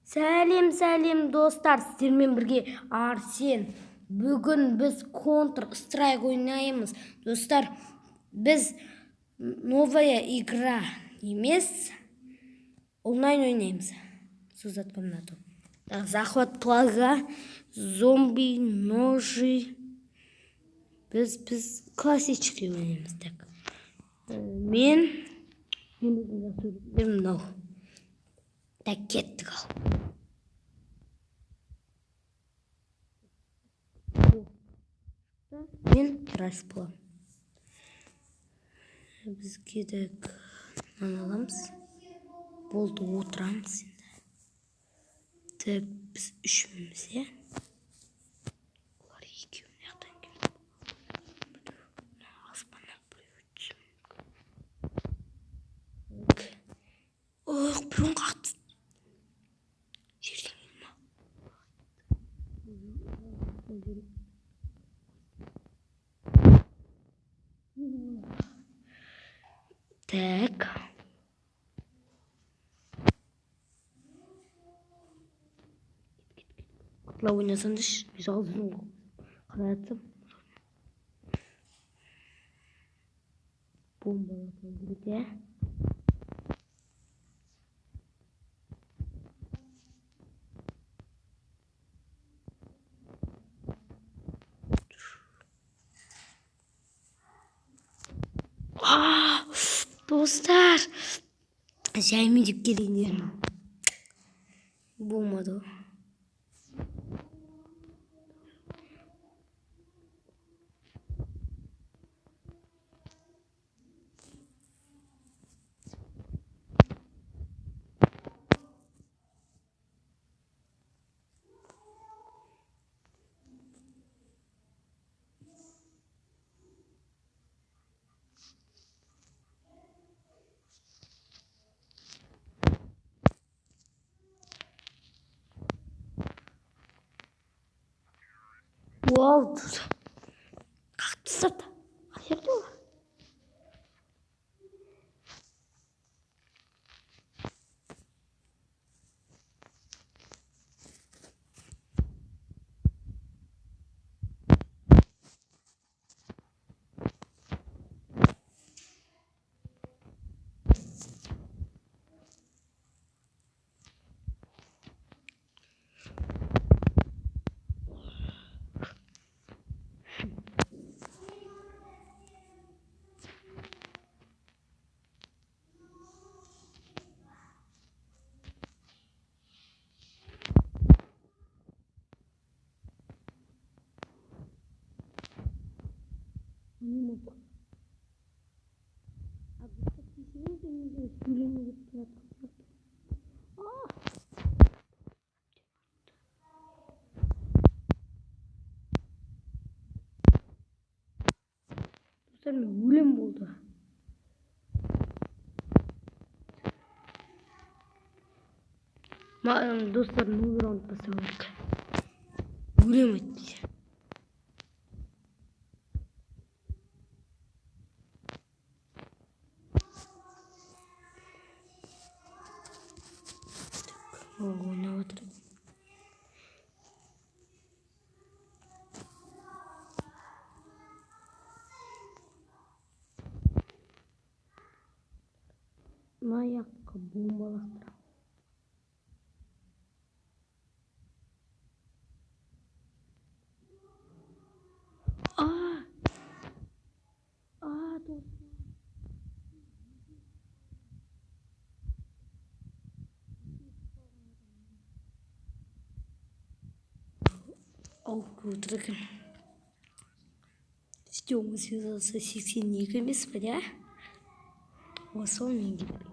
Сәлем достар, сіздермен бірге Арсен. Бүгін біз Counter-Strike ойнаймыз. Достар, біз новая игра емес, онлайн ойнаймыз. Создать комнату. Захват плага, зомби, ножи. Біз классический ойнаймыз. Мен мынау. Так, кеттік ал. Мен террас боламын. Бізге де аламыз. Болды, отырамыз енді. Так, біз үшіміз, е? Олар екеуін яқтан келіп. Аспаннан біреу түсім. Ой, біреуін қақты. Жерден келма. Так. Құтыла ойнасаңдыш, жалғызым қаратым. Бомбалатам бірге. Достар, жаймен деп келейіндер. Болмады. Вау, как тастады? Қайерде олар? Достар, мен өлем болды. Достар, новый раунд бастау керек. Өлем етпейді. Ойнап отыр. Мына жаққа бомбалақтырам. Достар. Ау, отыр екен. Стёма связался 82 емес па, да? Осы ол мен кетпейм.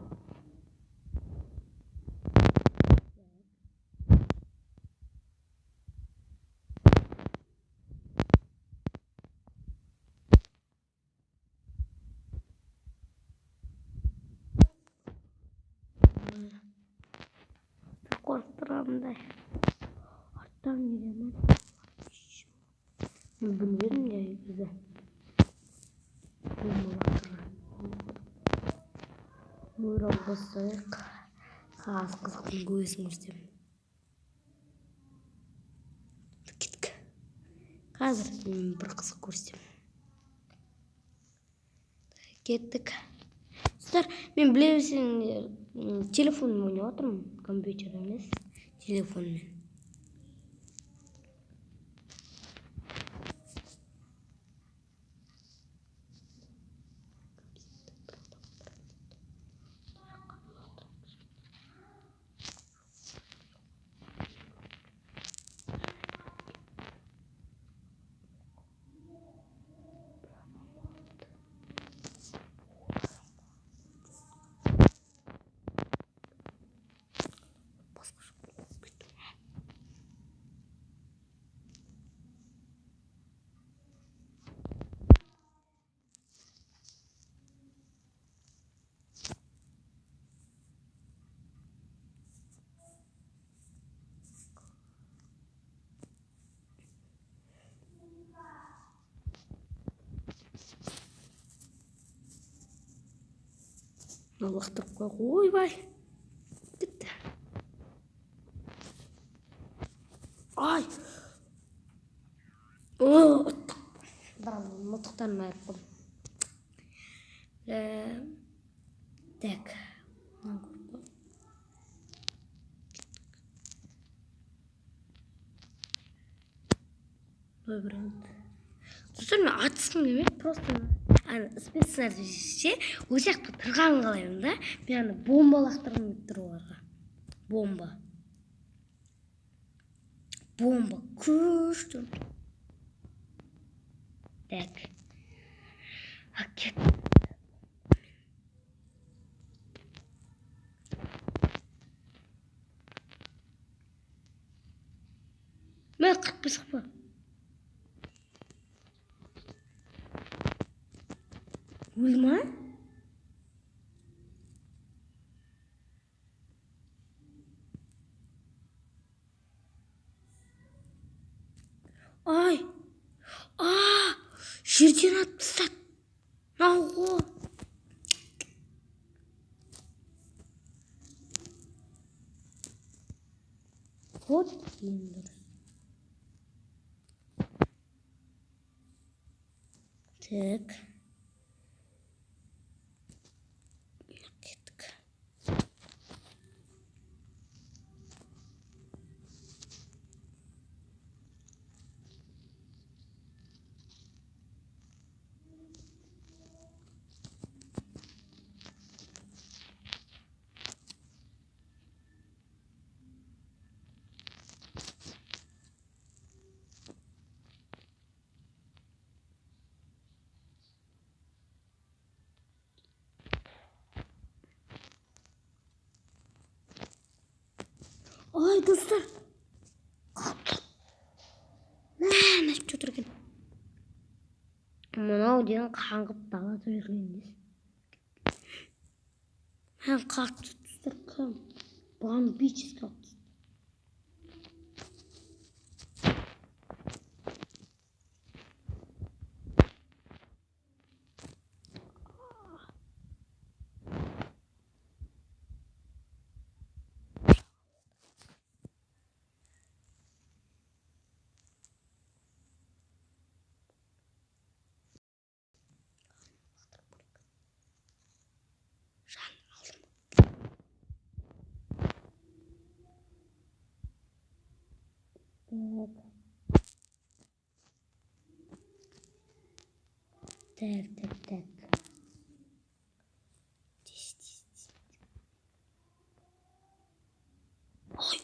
Қорықтырамдай. Арттан келемін. Мен білмедім не бізді. Нұрал бастайық. Қағаз қызықтың көзін көрсетемін. Қазір бір қызық көрсетемін. Кеттік. Достар, мен білесіңдер, телефонмен ойнап отырмын, компьютер емес, телефонмен. Лақтырып қой, ойбай. Кетті. Ай. Бірақ мылтықтарын айырып қойдым. Так. Ой, брат. Достар, мен атысқым келмейді, просто спецназше ол жақта тұрғанын қалаймын да. Мен бомба лақтырғым келіп тұр оларға. Бомба күшті. Так. Кет. Мен қырып па. Өлді ма? Ай! Жерден атып тастады. Науғы. Вот енді. Так. Кеттік. Ай, достар. Мәні жүр екен. Мынау деген қаңғып далада жүргенбіз. Мен қақты достар, кім? Бомбический қақты. Так. Ой.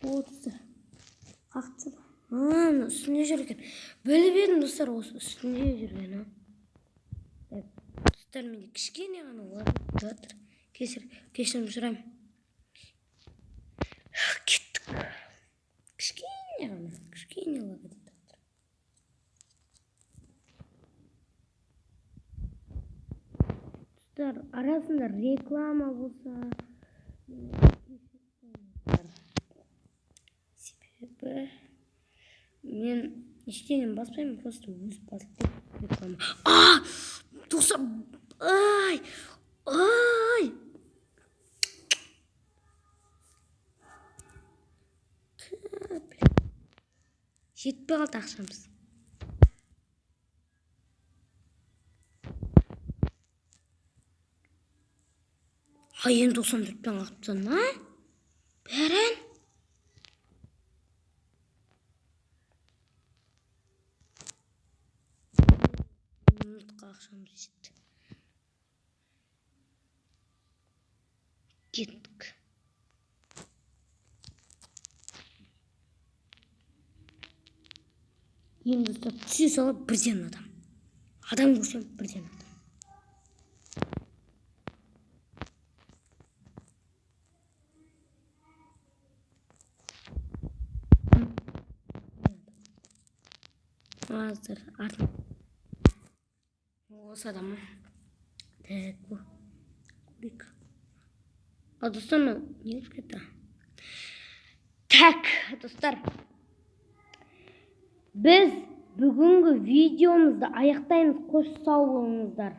Отсы. Қақты. Үстінде жүрген. Бөліп едім, достар, осы үстінде жүрген. Достар, менде кішкене ғана олар жатыр. Кешірім сұраймын. Кеттік. Кішкене ғана лага дейді. Достар, арасында реклама болса, себебі мен ештеңені баспаймын, просто өз басып А, достар, ай, ай. Жетпей қалды ақшамыз. Ай, енді 94-пен қалыптан, ма? Бәрін? Минутқа ақшамыз жетті. Кеттік. Енді достар, түсе салып бірден адам. Адам көрсем бірден адам. Азыр артын. Осы адам. Так, bu. Көрейік. А достар, не кетті? Так, достар. Біз бүгінгі видеомызды аяқтаймыз. Қош сау болыңыздар.